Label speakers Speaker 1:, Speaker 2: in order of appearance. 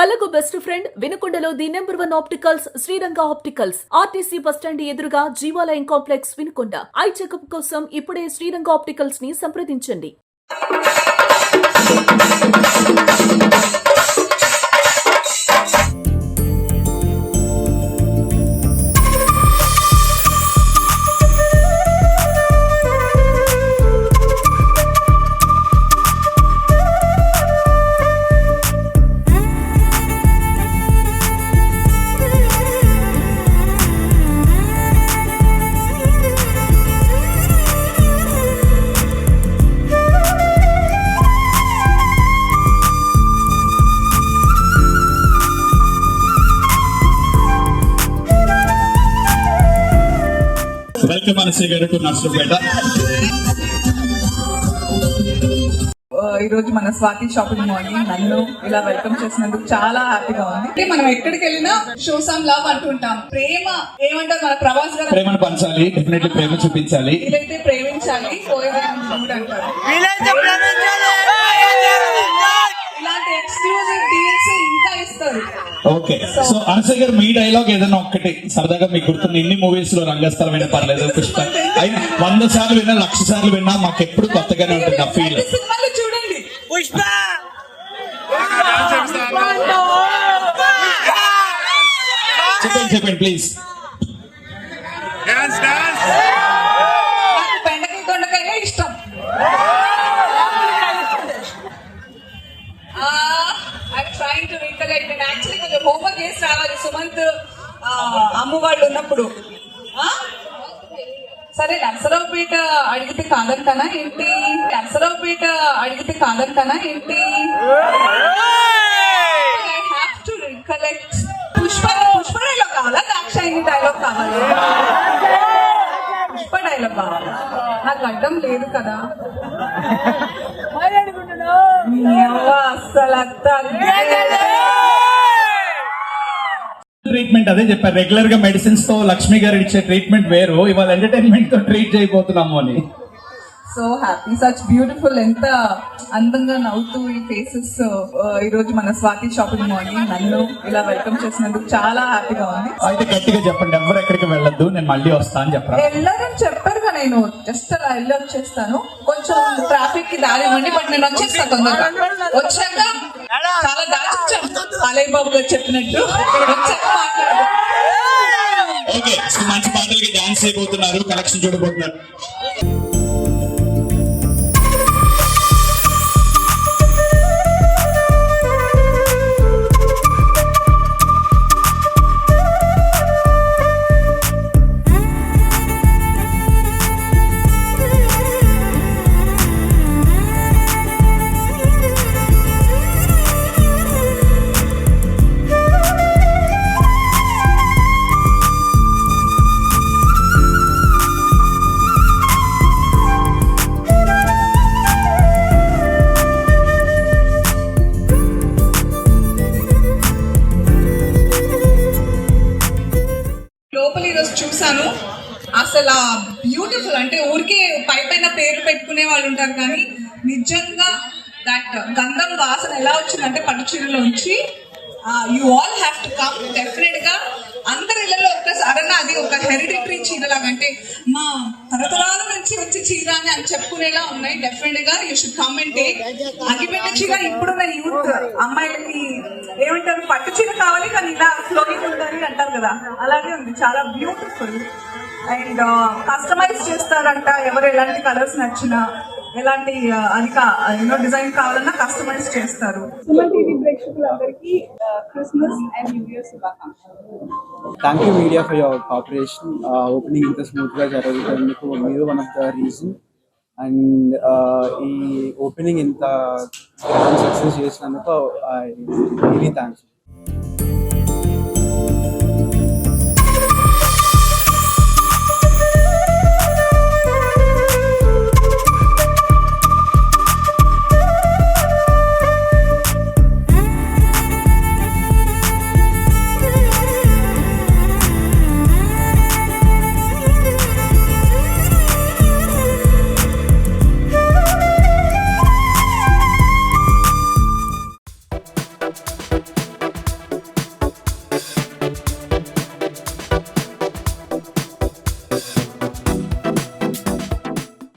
Speaker 1: కళ్ళకు best friend వినుకొండలో the number 1 opticals Sriranga opticals RTC bus stand ఎదురుగా Jeevalayam complex Vinukonda. Eye checkup కోసం ఇప్పుడే శ్రీరంగ ఆప్టికల్స్ ని సంప్రదించండి.
Speaker 2: వెల్కమ్ అనసూయ గారు టు నర్సరావుపేట.
Speaker 3: ఈ రోజు మన స్వాతి షాపింగ్ మాల్ ని నన్ను ఇలా వెల్కమ్ చేసినందుకు చాలా హ్యాపీగా ఉంది. మనం ఎక్కడికి వెళ్ళినా షో సమ్ లవ్ అంటుంటాం. ప్రేమ ఏమంటారు మన ప్రభాస్ గారు,
Speaker 2: ప్రేమను పంచాలి, డెఫినెట్లీ ప్రేమ చూపించాలి,
Speaker 3: వీలైతే ప్రేమించాలి, అంటారు. ఇలాంటి ఎక్స్క్లూజివ్ డీల్స్ ఇంకా ఇస్తారు.
Speaker 2: ఓకే, సో అనసూయ గారు మీ డైలాగ్ ఏదైనా ఒక్కటి సరదాగా మీకు గుర్తుంది? ఇన్ని మూవీస్ లో రంగస్థలం అయినా పర్లేదు, పుష్ప అయినా 100 సార్లు విన్నా, 1,00,000 సార్లు విన్నా, మాకు ఎప్పుడు కొత్తగానే ఉంటుంది ఆ ఫీల్.
Speaker 3: సినిమాలో చూడండి, పుష్ప
Speaker 2: చెప్పండి ప్లీజ్.
Speaker 3: బెండకాయ దొండకాయ ఇష్టం. Trying to recollect and actually కొంచెం హోంవర్క్ చేసి రావాలి. సుమంత్ అమ్మ వాళ్ళు ఉన్నప్పుడు సరే నర్సరావుపేట అడిగితే కాదంటానా ఏంటి? నర్సరావుపేట అడిగితే కాదంటానా ఏంటి? I have to recollect. Pushpa dialogue కావాలా, దాక్షాయిని డైలాగ్ కావాలి? పుష్ప డైలాగ్ కావాలా? నాకు అడ్డం లేదు కదా.
Speaker 2: ట్రీట్మెంట్ అదే చెప్పారు, రెగ్యులర్ గా మెడిసిన్స్ తో లక్ష్మి గారు ఇచ్చే ట్రీట్మెంట్ వేరు, ఇవాళ ఎంటర్టైన్మెంట్ తో ట్రీట్ చేయబోతున్నాము అని.
Speaker 3: So happy, such beautiful. ఎంత అందంగా నవ్వుతూ ఈ ఫేసెస్. ఈ రోజు మన స్వాతి షాపింగ్ మాల్ ని నన్ను ఇలా వెల్కమ్ చేసినందుకు చాలా హ్యాపీగా ఉంది.
Speaker 2: అయితే గట్టిగా చెప్పండి, ఎవరు ఎక్కడికి వెళ్ళొద్దు, నేను మళ్ళీ వస్తా అని చెప్పాను.
Speaker 3: వెళ్ళారని చెప్పారుగా, నేను జస్ట్ అలా వెళ్ళి వచ్చేస్తాను. కొంచెం ట్రాఫిక్ కి దారి ఇవ్వండి, బట్ నేను వచ్చేస్తాను తొందరగా. వచ్చాక చాలా దాచొచ్చాను, అలయ్ బాబు గారు చెప్పినట్టు. వచ్చాక మాట్లాడదు.
Speaker 2: ఓకే, మంచి పాటలకి డాన్స్ అయిపోతున్నారు, కలెక్షన్ చూడబోతున్నారు.
Speaker 3: లోపల ఈరోజు చూసాను, అసలు బ్యూటిఫుల్. అంటే ఊరికే పైన పేర్లు పెట్టుకునే వాళ్ళు ఉంటారు, కానీ నిజంగా దట్ గంధం వాసన ఎలా వచ్చిందంటే పట్టు చీరలోంచి. You all have to come definite గా. అందరి ఇళ్లలో ఒక్కసారి అది ఒక హెరిడిటరీ చీర లాగా, అంటే మా తరతరాల నుంచి వచ్చే చీర అని చెప్పుకునేలా ఉన్నాయి. డెఫినెట్ గా you should come and take. అగ్గిపెట్టే చీర ఇప్పుడున్న యూత్ అమ్మాయిలకి ఏమంటారు, పట్టు చీర కావాలి కానీ ఇలా ఫ్లోయింగ్ ఉండాలి అంటారు కదా, అలాగే ఉంది. చాలా బ్యూటిఫుల్ అండ్ కస్టమైజ్ చేస్తారంట. ఎవరు ఎలాంటి కలర్స్ నచ్చినా, ఎలాంటి అది డిజైన్ కావాలన్నా కస్టమైజ్ చేస్తారు. సుమన్ టీవీ ప్రేక్షకులందరికీ క్రిస్మస్ అండ్ న్యూ ఇయర్ శుభాకాంక్షలు.
Speaker 4: Thank you media for your cooperation. Opening ఇంత స్మూత్ గా జరుగుతున్నందుకు మీరు one of the reason. And ఈ ఓపెనింగ్ ఇంత సక్సెస్ చేసినందుకు ఐ రియలీ థ్యాంక్స్.